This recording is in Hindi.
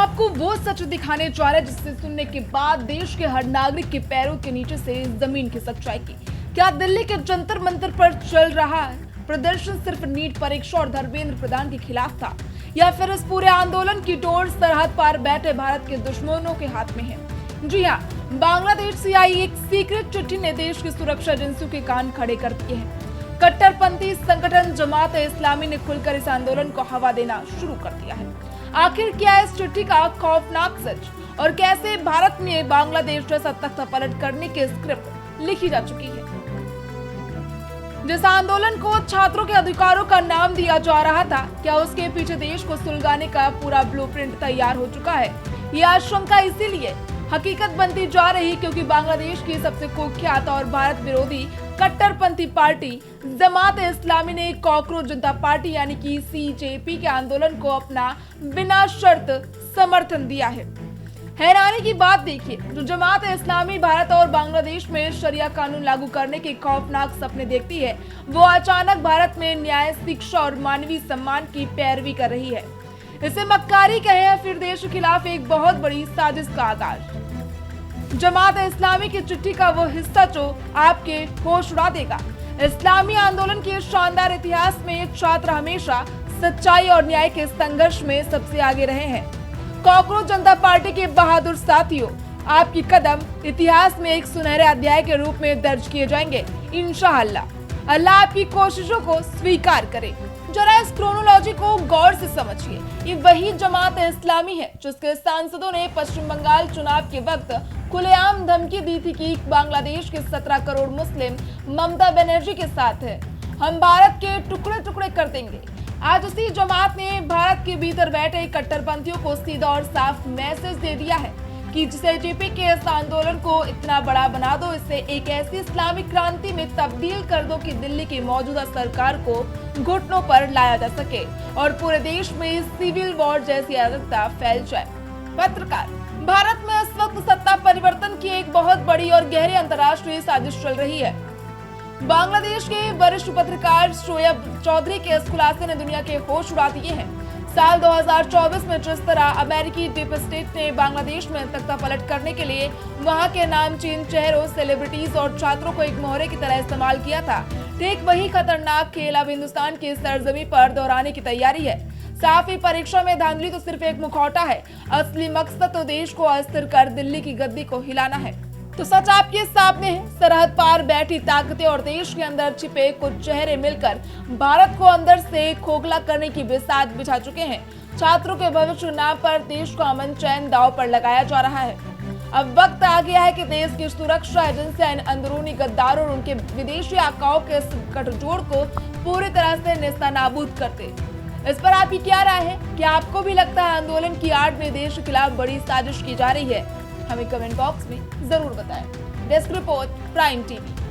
आपको वो सच दिखाने जा रहे हैं जिससे सुनने के बाद देश के हर नागरिक के पैरों के नीचे से जमीन खिसक जाएगी। क्या दिल्ली के जंतर मंतर पर चल रहा है प्रदर्शन सिर्फ नीट परीक्षा और धर्मेंद्र प्रधान के खिलाफ था, या फिर इस पूरे आंदोलन की डोर सरहद पार बैठे भारत के दुश्मनों के हाथ में है? जी हाँ, बांग्लादेश से आई एक सीक्रेट चिट्ठी ने देश की सुरक्षा एजेंसियों के कान खड़े कर दिए हैं। कट्टरपंथी संगठन जमात इस्लामी ने खुलकर इस आंदोलन को हवा देना शुरू कर दिया है। आखिर क्या है इस चिट्ठी का खौफनाक सच और कैसे भारत में बांग्लादेश जैसा तख्ता पलट करने की स्क्रिप्ट लिखी जा चुकी है? जिस आंदोलन को छात्रों के अधिकारों का नाम दिया जा रहा था, क्या उसके पीछे देश को सुलगाने का पूरा ब्लूप्रिंट तैयार हो चुका है? यह आशंका इसीलिए हकीकत बनती जा रही क्योंकि बांग्लादेश की सबसे कुख्यात और भारत विरोधी कट्टरपंथी पार्टी जमात इस्लामी ने कॉकरोच जनता पार्टी यानी कि सीजेपी के आंदोलन को अपना बिना शर्त समर्थन दिया है। हैरानी की बात देखिए, जो जमात इस्लामी भारत और बांग्लादेश में शरिया कानून लागू करने के खौफनाक सपने देखती है, वो अचानक भारत में न्याय, शिक्षा और मानवीय सम्मान की पैरवी कर रही है। इसे मक्कारी कहे या फिर देश के खिलाफ एक बहुत बड़ी साजिश का आगाज। जमात इस्लामी की चिट्ठी का वो हिस्सा जो आपके होश उड़ा देगा। इस्लामी आंदोलन के शानदार इतिहास में छात्र हमेशा सच्चाई और न्याय के संघर्ष में सबसे आगे रहे हैं। कॉकरोच जनता पार्टी के बहादुर साथियों, आपकी कदम इतिहास में एक सुनहरे अध्याय के रूप में दर्ज किए जाएंगे इंशाअल्लाह। अल्लाह आपकी कोशिशों को स्वीकार करे। जरा इस क्रोनोलॉजी को गौर से समझिए। ये वही जमात इस्लामी है जिसके सांसदों ने पश्चिम बंगाल चुनाव के वक्त खुलेआम धमकी दी थी कि बांग्लादेश के 17 करोड़ मुस्लिम ममता बनर्जी के साथ है, हम भारत के टुकड़े टुकड़े कर देंगे। आज उसी जमात ने भारत के भीतर बैठे कट्टरपंथियों को सीधा और साफ मैसेज दे दिया है कि सीजेपी के इस आंदोलन को इतना बड़ा बना दो, इससे एक ऐसी इस्लामिक क्रांति में तब्दील कर दो कि दिल्ली की मौजूदा सरकार को घुटनों पर लाया जा सके और पूरे देश में सिविल वॉर जैसी अराजकता फैल जाए। पत्रकार, भारत में इस वक्त सत्ता परिवर्तन की एक बहुत बड़ी और गहरी अंतर्राष्ट्रीय साजिश चल रही है। बांग्लादेश के वरिष्ठ पत्रकार शोएब चौधरी के इस खुलासे ने दुनिया के होश उड़ा दिए हैं। साल 2024 में जिस तरह अमेरिकी डीप स्टेट ने बांग्लादेश में तख्ता पलट करने के लिए वहां के नामचीन चेहरों, सेलिब्रिटीज और छात्रों को एक मोहरे की तरह इस्तेमाल किया था, ठीक वही खतरनाक खेल अब हिंदुस्तान की सरजमी पर दोहराने की तैयारी है। साफ ही परीक्षा में धांधली तो सिर्फ एक मुखौटा है, असली मकसद तो देश को अस्थिर कर दिल्ली की गद्दी को हिलाना है। तो सच आपके सामने है, सरहद पार बैठी ताकतें और देश के अंदर छिपे कुछ चेहरे मिलकर भारत को अंदर से खोखला करने की बिसात बिछा चुके हैं। छात्रों के भविष्य नाम पर देश का अमन चैन दांव पर लगाया जा रहा है। अब वक्त आ गया है कि देश की सुरक्षा एजेंसियां इन अंदरूनी गद्दारों और उनके विदेशी आकाओं के गठजोड़ को पूरी तरह से नेस्तनाबूद करते। इस पर आपकी क्या राय है? क्या आपको भी लगता है आंदोलन की आड़ में देश के खिलाफ बड़ी साजिश की जा रही है? हमें कमेंट बॉक्स में जरूर बताएं। Desk report, prime TV.